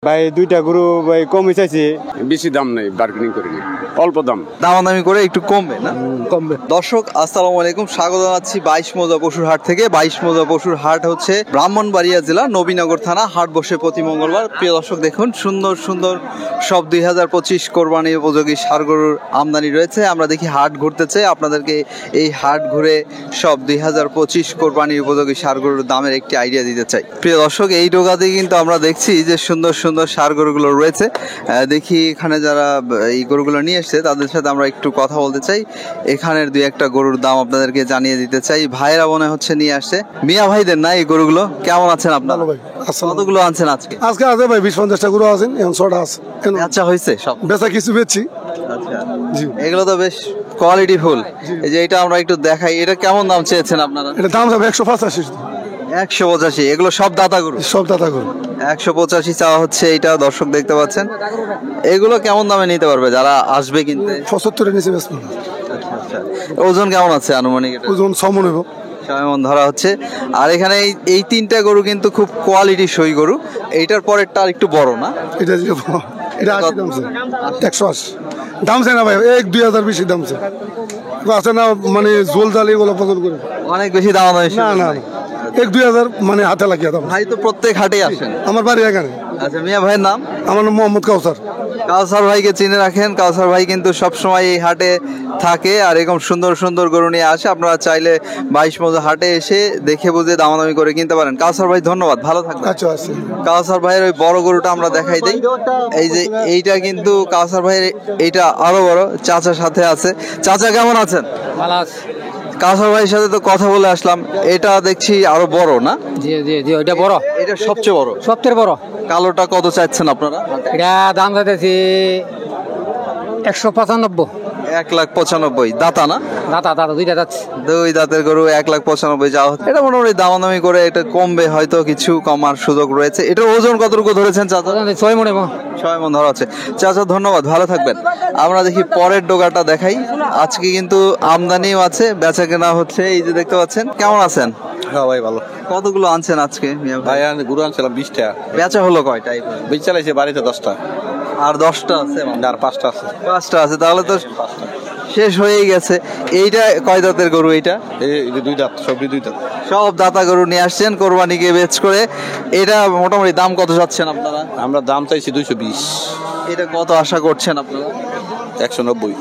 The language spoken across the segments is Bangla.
ভাই দুইটা গরু ভাই কমই চাইছি, বেশি দাম নেই, বার্গেনিং করিনি, অল্প দাম। দামাদামি করে একটু কমবে না? কমবে। দর্শক আসসালামু আলাইকুম, স্বাগত জানাচ্ছি 22 মৌজা পশুর হাট থেকে। 22 মৌজা পশুর হাট হচ্ছে ব্রাহ্মণবাড়িয়া জেলা নবীনগর থানা। হাট বসে প্রতি মঙ্গলবার। প্রিয় দর্শক দেখুন, সুন্দর সুন্দর সব 2025 কোরবানি উপযোগী ষাঁড় গরুর আমদানি রয়েছে। আমরা দেখি হাট ঘুরতে চাই, আপনাদেরকে এই হাট ঘুরে সব 2025 কোরবানি উপযোগী ষাঁড় গরুর দামের একটি আইডিয়া দিতে চাই। প্রিয় দর্শক, এই ডোগাতে কিন্তু আমরা দেখছি যে সুন্দর সুন্দর ষাঁড় গরুগুলো রয়েছে। দেখি এখানে যারা এই গরুগুলো নিয়ে এসছে তাদের সাথে আমরা একটু কথা বলতে চাই। এখানের দুই একটা গরুর দাম আপনাদেরকে জানিয়ে দিতে চাই। ভাইরা মনে হচ্ছে নিয়ে আসছে, মিয়া ভাইদের না এই গরুগুলো? কেমন আছেন আপনারা? কতগুলো আনছেন আজকে? আজকে আছে ভাই 20-50টা গরু আছেন, এখন 6টা আছে। আচ্ছা, হয়েছে সব বেচা কিছু বেচছি। আচ্ছা জি, এগুলো তো বেশ কোয়ালিটি ফুল। এই যে এটা আমরা একটু দেখাই, এটা কেমন দাম চেয়েছেন আপনারা? এটা দাম যাবে 185। 185। এগুলো সব দাতা গরু? সব দাতা গরু। 185 চাওয়া হচ্ছে। এইটা দর্শক দেখতে পাচ্ছেন। এগুলো কেমন দামে নিতে পারবে যারা আসবে কিনতে? 75-এর নিচে বেচবো না। আচ্ছা, ওজন কেমন আছে আনুমানিক? ওজন 6 মণ হবে। 6 মণ ধরা হচ্ছে। আর এখানে এই তিনটা গরু কিন্তু খুব কোয়ালিটি সই গরু। এইটার পরেরটা আর একটু বড় না? এটা 80 দাম চাই। 180 দাম চাই না ভাই, 1-2,000 বেশি দাম চাই। আছে না মানে জোল জাল এগুলো পছন্দ করে অনেক বেশি দাম? না না, 1-2,000 মানে হাতে লাগিয়ে দাম। ভাই তো প্রত্যেক হাটে আসেন? আমার বাড়ি এখানে। আচ্ছা, মিয়া ভাইয়ের নাম? আমার নাম মোহাম্মদ কাউসার। কাউসার ভাইকে চিনে রাখেন। কাউসার ভাই কিন্তু সবসময় এই হাটে থাকে আর এরকম সুন্দর সুন্দর গরু নিয়ে আসে। আপনারা চাইলে 22 মৌজা হাটে এসে দেখে বুঝে দামাদামি করে কিনতে পারেন। কাউসার ভাই ধন্যবাদ, ভালো থাকবেন। আচ্ছা আচ্ছা। কাউসার ভাইয়ের ওই বড় গরুটা আমরা দেখাই দিই। এই যে এইটা কিন্তু কাউসার ভাইয়ের, এইটা আরো বড়। চাচার সাথে আছে। চাচা কেমন আছেন? ভালো আছে। কাউসার ভাইয়ের সাথে তো কথা বলে আসলাম। এটা দেখছি আরো বড় না? জি জি জি, ওইটা বড়, এটা সবচেয়ে বড়। সবচেয়ে বড়। কালোটা কত চাচ্ছেন আপনারা? এটা দাম যাইতেছি 195। 1,95,000। দাতা না? দাদা দাদা দুইটা যাচ্ছে। দুই দাঁতের গরু 1,95,000 যাওয়া হচ্ছে। এটা মোটামুটি দামাদামি করে এটা কমবে, হয়তো কিছু কমার সুযোগ রয়েছে। এটার ওজন কতটুকু ধরেছেন চাচা? 6 মণ। 6 মণ ধরা হচ্ছে। চাচা ধন্যবাদ, ভালো থাকবেন। আমরা দেখি পরের ডোগাটা দেখাই। আজকে কিন্তু আমদানিও আছে, বেচা কেনা হচ্ছে। এই যে দেখতে পাচ্ছেন। কেমন আছেন? হ্যাঁ ভাই ভালো। কতগুলো আনছেন আজকে? ভাই আমি গরু আনছিলাম 20টা, বেচা হলো কয়টা? বেচ চালাইছে বাড়িতে 10টা, আর 10টা আছে? আর 5টা আছে। 5টা আছে, তাহলে তো শেষ হয়েই গেছে। এইটা কয় দাঁতের গরু? এইটা এই 2 দাঁত, সবই 2 দাঁত। সব দাতা গরু নিয়ে আসছেন কোরবানিকে বেচ করে। এটা মোটামুটি দাম কত যাচ্ছেন আপনারা? আমরা দাম চাইছি 220। এটা কত আশা করছেন আপনারা? 190।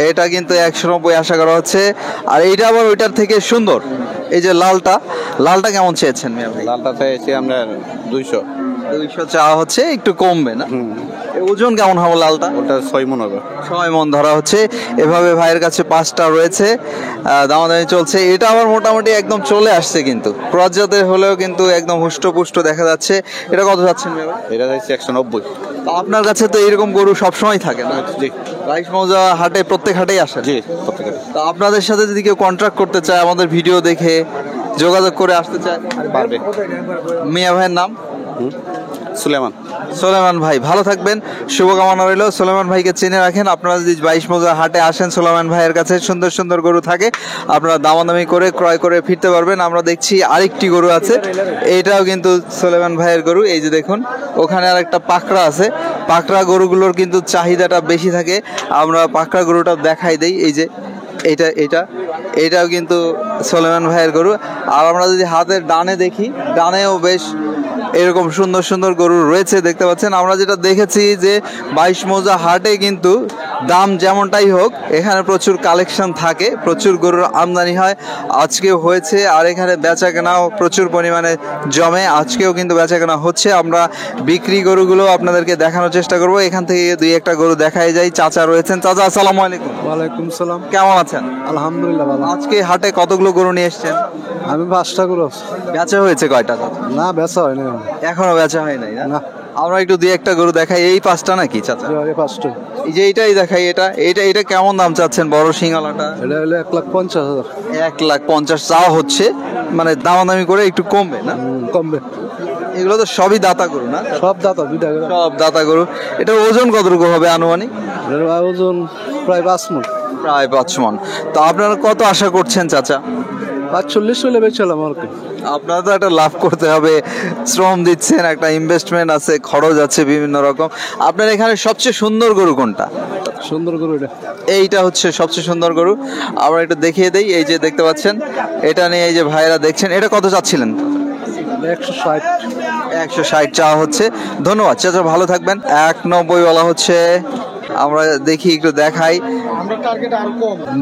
এটা কিন্তু 190 আশা করা হচ্ছে। আর এইটা আবার ওইটার থেকে সুন্দর। এই যে লালটা, লালটা কেমন চেয়েছেন মিয়া ভাই? লালটা চাইছি আমরা 200। 200 চাওয়া হচ্ছে, একটু কমবে না? ওজন কেমন হবে লালটা? ওটা 6 মণ হবে। 6 মণ ধরা হচ্ছে। এভাবে ভাইয়ের কাছে 5টা রয়েছে, দামাদামি চলছে। এটা আবার মোটামুটি একদম চলে আসছে, কিন্তু ক্রস জাতের হলেও কিন্তু একদম হুষ্টপুষ্ট দেখা যাচ্ছে। এটা কত যাচ্ছেন মিয়া ভাই? এটা চাইছি 190। তো আপনার কাছে তো এরকম গরু সবসময় থাকে না? জি 22 মৌজা হাটে প্রত্যেক হাটেই আসে? জি প্রত্যেকটা। তো আপনাদের সাথে যদি কেউ কন্ট্রাক্ট করতে চায়, আমাদের ভিডিও দেখে যোগাযোগ করে আসতে চায়, পারবে। মিয়া ভাইয়ের নাম? সুলেমান। সোলেমান ভাই, ভালো থাকবেন, শুভকামনা রইল। সোলেমান ভাইকে চিনে রাখেন। আপনারা যদি 22 মৌজা হাটে আসেন, সোলেমান ভাইয়ের কাছে সুন্দর সুন্দর গরু থাকে, আপনারা দামাদামি করে ক্রয় করে ফিরতে পারবেন। আমরা দেখছি আরেকটি গরু আছে, এইটাও কিন্তু সোলেমান ভাইয়ের গরু। এই যে দেখুন, ওখানে আর একটা পাকড়া আছে। পাকড়া গরুগুলোর কিন্তু চাহিদাটা বেশি থাকে। আমরা পাকড়া গরুটা দেখাই দেই। এই যে এটাও কিন্তু সোলেমান ভাইয়ের গরু। আর আমরা যদি হাতের ডানে দেখি, ডানেও বেশ এরকম সুন্দর সুন্দর গরু রয়েছে, দেখতে পাচ্ছেন। আমরা যেটা দেখেছি যে 22 মৌজা হাটে কিন্তু দাম যেমনটাই হোক, এখানে প্রচুর কালেকশন থাকে, প্রচুর গরুর আমদানি হয়। আজকেও হয়েছে, আর এখানে বেচা কেনাও প্রচুর পরিমাণে জমে। আজকেও কিন্তু বেচা কেনা হচ্ছে। আমরা বিক্রি গরুগুলো আপনাদেরকে দেখানোর চেষ্টা করব। এখান থেকে 2-1টা গরু দেখাই যায়। চাচা রয়েছেন। চাচা আসসালামু আলাইকুম। ওয়ালাইকুম সালাম। কেমন আছেন? আলহামদুলিল্লাহ ভালো। আজকে হাটে কতগুলো গরু নিয়ে এসছেন? আমি 5টা গরু। বেচা হয়েছে কয়টা? না বেচা হয় না এখনো বেচা হয় নাই না? না। আমরা একটু 2-1টা গরু দেখাই। এই 5টা নাকি চাচা? 5টা। এই যে এইটাই দেখাই। এটা কেমন দাম চাচ্ছেন বড় সিংহালাটা? এটা হলো 1,50,000। 1,50,000 চাওয়া হচ্ছে, মানে দামাদামি করে একটু কমবে না? কমবে। এগুলো তো সবই দাতা গরু না? সব দাতা, 2টা সব দাতা গরু। এটার ওজন কতটুকু হবে আনুমানিক? ওজন প্রায় 5 মণ। প্রায় 5 মণ। তো আপনারা কত আশা করছেন চাচা? 45 হলে বেচালাম আর কি। আপনারা তো একটা লাভ করতে হবে, শ্রম দিচ্ছেন, একটা ইনভেস্টমেন্ট আছে, খরচ আছে বিভিন্ন রকম। আপনার এখানে সবচেয়ে সুন্দর গরু কোনটা? সুন্দর গরু এটা। এইটা হচ্ছে সবচেয়ে সুন্দর গরু। আমরা একটু দেখিয়ে দেই, এই যে দেখতে পাচ্ছেন, এটা নিয়ে এই যে ভাইরা দেখছেন, এটা কত চাচ্ছিলেন? 160। 160 চাওয়া হচ্ছে। ধন্যবাদ চাচা, ভালো থাকবেন। 190 বলা হচ্ছে। আমরা দেখি, একটু দেখাই,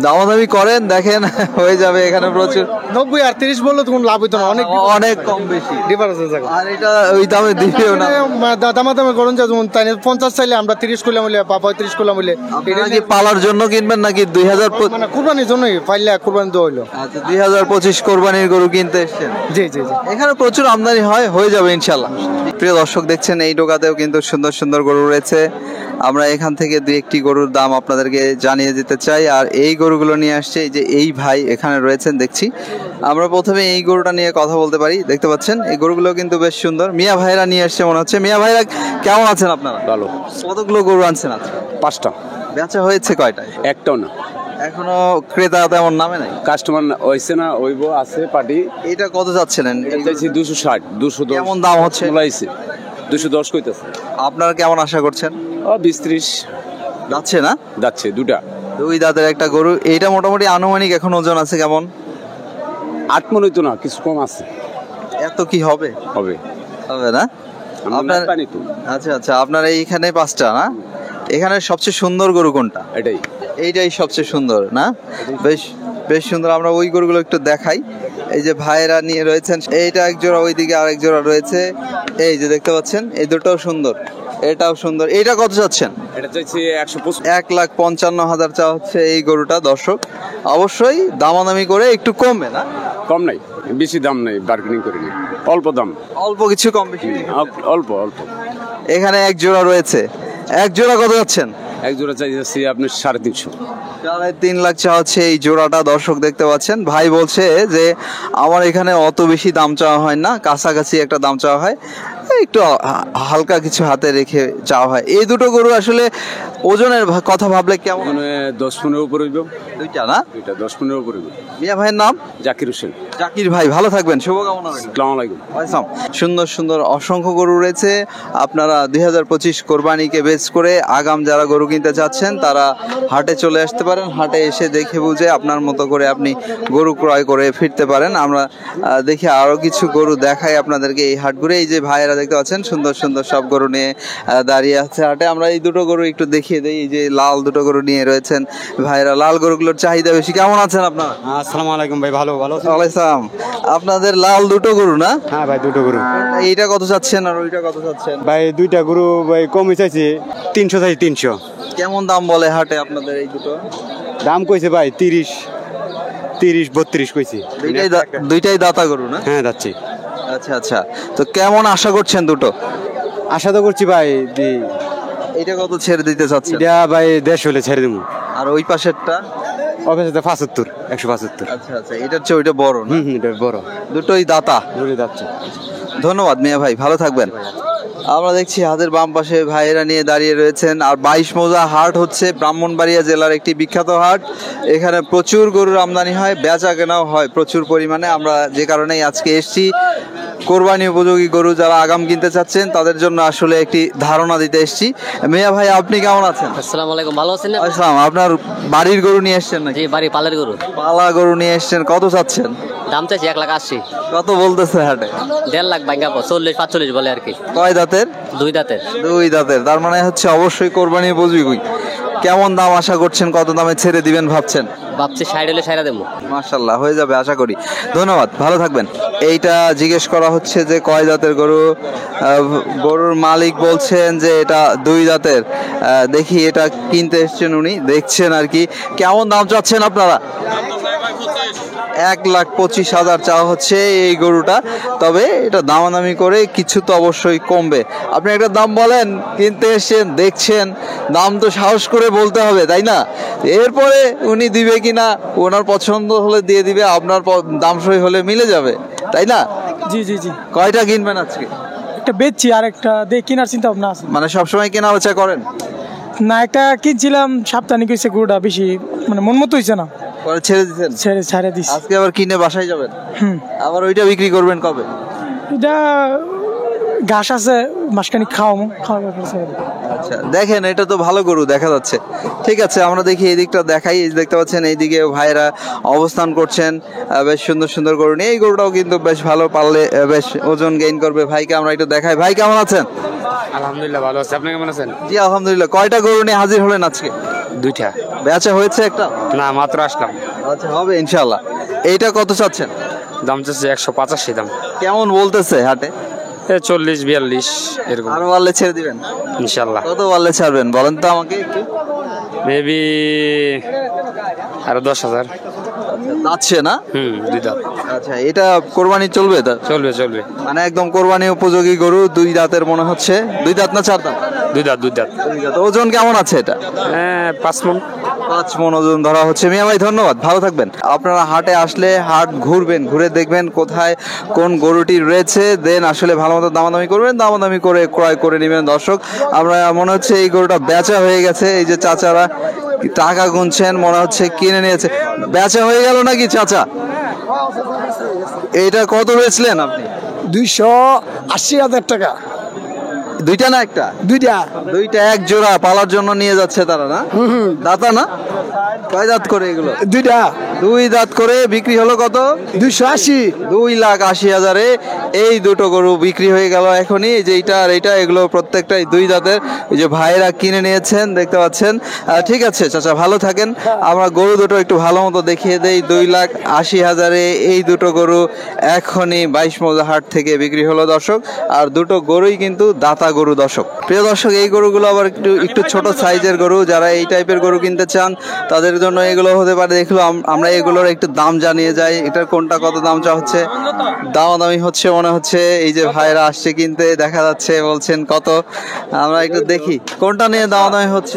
দামাদামি করেন, দেখেন হয়ে যাবে এখানে প্রচুর। 90 আর 30 বললে তখন লাভ হইতো না, অনেক অনেক কম বেশি ডিফারেন্স আছে। আর এটা ওই দামে দিবেও না। দামাদামি করুন, যেমন তাই 50 চাইলে আমরা 30 করলাম বলে বা 35 করলাম বলে। আপনারা কি পালার জন্য কিনবেন নাকি 2000? মানে কুরবানির জন্যই পাইলে কুরবানি দেওয়া হইলো। আচ্ছা, 2025 কোরবানির গরু কিনতে এসেছেন? জি জি জি। এখানে প্রচুর আমদানি হয়, হয়ে যাবে ইনশাল্লাহ। প্রিয় দর্শক, দেখছেন এই টোকাতেও কিন্তু সুন্দর সুন্দর গরু রয়েছে। আমরা এখান থেকে দুই একটি গরুর দাম আপনাদেরকে জানিয়ে দিতে চাই। আর এই গরুগুলো নিয়ে আসছে এই যে এই ভাই এখানে রয়েছেন দেখছি। আমরা প্রথমে এই গরুটা নিয়ে কথা বলতে পারি। দেখতে পাচ্ছেন এই গরুগুলো কিন্তু বেশ সুন্দর। মিয়া ভাইরা নিয়ে আসছে মনে হচ্ছে। মিয়া ভাইরা কেমন আছেন আপনারা? ভালো। কতগুলো গরু আনছেন আজকে? 5টা। বেচা হয়েছে কয়টা? একটাও না, এখনো ক্রেতা তেমন নামে নাই। কাস্টমার হয়েছে না, ওইব আছে পার্টি। এটা কত যাচ্ছিলেন? চাইছি 260, 210। কেমন দাম হচ্ছে? লাইছে 210 কইতাছে। আপনারা কেমন আশা করছেন? 20-30 যাচ্ছে না? যাচ্ছে। দুটা দুই দাঁতের একটা গরু। এইটা মোটামুটি আনুমানিক এখন ওজন আছে কেমন? 8 মন হইতো না, কিছু কম আছে। এত কি হবে? হবে হবে না? আপনার পানি তো। আচ্ছা আচ্ছা, আপনার এইখানে 5টা না? এখানে সবচেয়ে সুন্দর গরু কোনটা? এটাই এইটাই সবচেয়ে সুন্দর না? বেশ বেশ সুন্দর। আমরা ওই গরুগুলো একটু দেখাই। এই যে ভাইয়েরা নিয়ে রয়েছেন, এইটা এক জোড়া, ওইদিকে আরেক জোড়া রয়েছে। এই যে দেখতে পাচ্ছেন, এই দুটোও সুন্দর, এটাও সুন্দর। এইটা কত চাচ্ছেন? এটা চাইছি 125। 1,55,000 চা হচ্ছে এই গরুটা। দর্শক, অবশ্যই দামাদামি করে একটু কমবে না? কম নাই, বেশি দাম নাই, বার্গেনিং করিনি, অল্প দাম, অল্প কিছু কম বেশি। অল্প অল্প। এখানে এক জোড়া রয়েছে, এক জোড়া কত যাচ্ছেন? এক জোড়া চাইছি আপনি 350। 3.5 লাখ চা হচ্ছে এই জোড়াটা। দর্শক দেখতে পাচ্ছেন, ভাই বলছে যে আমার এখানে অত বেশি দাম চাওয়া হয় না, কাছাকাছি একটা দাম চাওয়া হয়, একটু হালকা কিছু হাতে রেখে চাওয়া হয়। এই দুটো গরু আসলে ওজনের কথা ভাবলে কেমন? মানে 10 মনের উপর হইব। দুইটা না? দুইটা 10 মনের উপর হইব। মিয়া ভাইয়ের নাম? জাকির হোসেন। জাকির ভাই, ভালো থাকবেন, শুভকামনা রইল। আসসালামু আলাইকুম। সুন্দর সুন্দর অসংখ্য গরু রয়েছে। আপনারা 2025 কোরবানিকে বেস করে আগাম যারা গরু কিনতে চাচ্ছেন তারা হাটে চলে আসতে পারেন। হাটে এসে দেখে বুঝে আপনার মতো করে আপনি গরু ক্রয় করে ফিরতে পারেন। আমরা দেখি আরো কিছু গরু দেখাই আপনাদেরকে এই হাট ঘুরে। এই যে ভাইয়েরা দেখতে পাচ্ছেন সুন্দর সুন্দর সব গরু নিয়ে দাঁড়িয়ে আছে হাটে। আমরা এই দুটো গরু একটু দেখিয়ে দিই। এই যে লাল দুটো গরু নিয়ে রয়েছেন ভাইয়েরা। লাল গরুগুলোর চাহিদা বেশি। কেমন আছেন আপনারা? আসসালামু আলাইকুম ভাই, ভালো ভালো। ওয়ালাইকুম। আপনাদের লাল দুটো গরু না? হ্যাঁ ভাই, দুটো গরু। এইটা কত চাচ্ছেন আর ওইটা কত চাচ্ছেন? ভাই দুইটা গরু ভাই কমই চাইছি, 300 চাইছি, 300। কেমন দাম বলে হাটে আপনাদের এই দুটো? দাম কইছে ভাই 30, 32 কইছি। দুইটাই দাতা গরু না? হ্যাঁ যাচ্ছি। আচ্ছা আচ্ছা, তো কেমন আশা করছেন দুটো? আশা তো করছি ভাই, এইটা কত ছেড়ে দিতে চাচ্ছেন? এটা ভাই 150 হলে ছেড়ে দেবো। আর ওই পাশেরটা? অফিসে 75, 175। আচ্ছা আচ্ছা, এটার চেয়ে ওইটা বড় না? এটা বড়। দুটোই দাতা। ঘুরে যাচ্ছে। ধন্যবাদ মিয়া ভাই, ভালো থাকবেন। আমরা দেখছি হাতের বাম পাশে ভাইয়েরা নিয়ে দাঁড়িয়ে রয়েছেন। আর 22 মৌজা হাট হচ্ছে ব্রাহ্মণবাড়িয়া জেলার একটি বিখ্যাত হাট। এখানে প্রচুর গরুর আমদানি হয়, বেচা কেনাও হয় প্রচুর পরিমাণে। আমরা যে কারণেই আজকে এসেছি, কোরবানি উপযোগী গরু যারা আগাম কিনতে চাচ্ছেন তাদের জন্য আসলে একটি ধারণা দিতে এসেছি। মিয়া ভাই, আপনি কেমন আছেন? আসসালামু আলাইকুম, ভালো আছেন? আসসালাম। আপনার বাড়ির গরু নিয়ে এসেছেন নাকি? জি, বাড়ি পালের গরু। পালা গরু নিয়ে এসেছেন, কত চাচ্ছেন? দাম চাইছি 1,80,000। কত বলতেছে হাটে? 1.5 লাখ ভাঙ্গা 40-45 বলে আর কি। কয় দাঁতের? 2 দাঁতের। 2 দাঁতের, তার মানে হচ্ছে অবশ্যই কোরবানি উপযোগী। কেমন দাম আশা করছেন? কত দামে ছেড়ে দিবেন ভাবছেন? ভাবছি 60 হলে সাইরা দেবো। মাশাআল্লাহ, হয়ে যাবে আশা করি। ধন্যবাদ, ভালো থাকবেন। এইটা জিজ্ঞেস করা হচ্ছে যে কয় দাঁতের গরু। গরুর মালিক বলছেন যে এটা 2 দাঁতের। দেখি এটা কিনতে এসছেন উনি, দেখছেন আর কি। কেমন দাম চাচ্ছেন আপনারা? 1,25,000 চাওয়া হচ্ছে এই গরুটা। তবে এটা দামাদামি করে কিছু তো অবশ্যই কমবে। আপনি একটা দাম বলেন, কিনতে এসছেন, দেখছেন, দাম তো সাহস করে বলতে হবে, তাই না? এরপরে উনি দিবে কিনা, ওনার পছন্দ হলে দিয়ে দিবে, আপনার দাম সই হলে মিলে যাবে, তাই না? জি জি জি। কয়টা কিনবেন আজকে? একটা বেচছি আর একটা কেনার চিন্তা ভাবনা আছে। মানে সবসময় কেনা বেচা করেন? না, একটা কিনছিলাম সাপ্তাহিক হয়েছে, গরুটা বেশি মানে মন মতো হয়েছে না। পরে ছেড়ে দিচ্ছেন? ছেড়ে দিছি। আজকে আবার কিনে বাসায় যাবেন? হুম। আবার ওইটা বিক্রি করবেন কবে? এটা ঘাস আছে মাসখানি খাওয়ার ব্যাপার আছে। আচ্ছা, দেখেন এটা তো ভালো গরু দেখা যাচ্ছে। ঠিক আছে, আমরা দেখি এই দিকটা দেখাই। এই যে দেখতে পাচ্ছেন এইদিকে ভাইরা অবস্থান করছেন, বেশ সুন্দর সুন্দর গরু নিয়ে। এই গরুটাও কিন্তু বেশ ভালো, পারলে বেশ ওজন গেইন করবে। ভাইকে আমরা একটু দেখাই। ভাই কেমন আছেন? আলহামদুলিল্লাহ ভালো আছে, আপনি কেমন আছেন? জি আলহামদুলিল্লাহ। কয়টা গরু নিয়ে হাজির হলেন আজকে? দুইটা। বেচা হয়েছে একটা? না, মাত্র আসলাম। আচ্ছা, হবে ইনশাল্লাহ। এইটা কত চাচ্ছেন? দাম চাচ্ছে 185 দাম। কেমন বলতেছে হাটে? 40-42 এরকম, আরো বাড়লে ছেড়ে দিবেন ইনশাল্লাহ। কত বাড়লে ছাড়বেন বলেন তো আমাকে একটু। মেবি আরো 10,000। যাচ্ছে না? দুই দাঁত। আচ্ছা, এটা কোরবানি চলবে তো? চলবে চলবে। মানে একদম কোরবানি উপযোগী গরু, 2 দাঁতের মনে হচ্ছে। 2 দাঁত না 4 দাঁত? দুই দাঁত। 2 দাঁত। ওজন কেমন আছে এটা? 5 মণ। 5 মণ ওজন ধরা হচ্ছে। মিয়া ভাই ধন্যবাদ, ভালো থাকবেন। আপনারা হাটে আসলে হাট ঘুরবেন, ঘুরে দেখবেন কোথায় কোন গরুটি রয়েছে, দেন আসলে ভালো মতো দামাদামি করবেন, দামাদামি করে ক্রয় করে নেবেন। দর্শক, আমরা মনে হচ্ছে এই গরুটা বেচা হয়ে গেছে। এই যে চাচারা টাকা গুনছেন, মনে হচ্ছে কিনে নিয়েছে। বেচা হয়ে গেল নাকি চাচা? এটা কত বেচলেন আপনি? 280,000 টাকা। দুইটা না একটা? দুইটা এক জোড়া পালার জন্য নিয়ে যাচ্ছে তারা না? দাতা না? কয় দাঁত করে এগুলো? 2 দাঁত করে। বিক্রি হলো কত? 280। 2,80,000-এ এই দুটো গরু বিক্রি হয়ে গেল এখনই। এই যে এইটা আর এইটা, এগুলো প্রত্যেকটাই 2 দাঁতের। এই যে ভাইরা কিনে নিয়েছেন, দেখতে পাচ্ছেন। ঠিক আছে চাচা, ভালো থাকেন। আমরা গরু দুটো একটু ভালো মতো দেখিয়ে দেই। 2,80,000-এ এই দুটো গরু এখনই 22 মৌজা হাট থেকে বিক্রি হলো দর্শক। আর দুটো গরুই কিন্তু দাতা গরু দর্শক। প্রিয় দর্শক, এই গরুগুলো আবার একটু ছোট সাইজের গরু। যারা এই টাইপের গরু কিনতে চান তাদের জন্য এগুলো হতে পারে। দেখলো আমরা এগুলোর একটু দাম জানিয়ে যাই। এটার কোনটা কত দাম চা হচ্ছে, দামাদামি হচ্ছে মনে হচ্ছে। এই যে ভাইরা আসছে কিনতে, দেখা যাচ্ছে, বলছেন কত। আমরা একটু দেখি কোনটা নিয়ে দামাদামি হচ্ছে।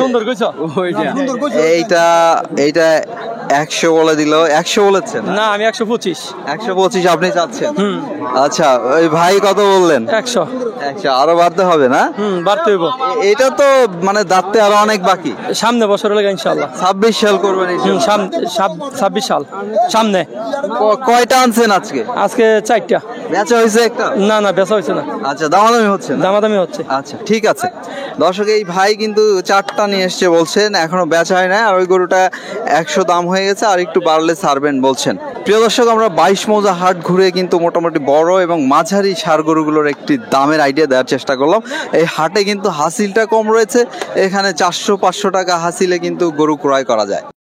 এইটা 100 বলে দিল। 100 বলেছেন? না, আমি 125। 125 আপনি চাচ্ছেন? আচ্ছা, ওই ভাই কত বললেন? 100। আরো বাড়তে হবে না? বাড়তে হইব। এটা তো মানে দাঁততে আরো অনেক বাকি। সামনে বছর হলে ইনশাআল্লাহ 26 সাল করবেন? 26 সাল সামনে। কয়টা আনছেন আজকে? আজকে 4টা। বেচা হয়েছে একটা? না, বেচা হয়েছে না। আচ্ছা, দামাদামি হচ্ছে না? দামাদামি হচ্ছে। আচ্ছা, ঠিক আছে। দর্শক, এই ভাই কিন্তু 4টা নিয়ে এসছে বলছেন, এখনো বেচা হয় না। আর ওই গরুটা 100 দাম হয়ে গেছে, আর একটু বাড়লে ছাড়বেন বলছেন। প্রিয় দর্শক, আমরা 22 মৌজা হাট ঘুরে কিন্তু মোটামুটি বড় এবং মাঝারি ষাঁড় গরুগুলোর একটি দামের আইডিয়া দেওয়ার চেষ্টা করলাম। এই হাটে কিন্তু হাসিলটা কম রয়েছে। এখানে 400-500 টাকা হাসিলে কিন্তু গরু ক্রয় করা যায়।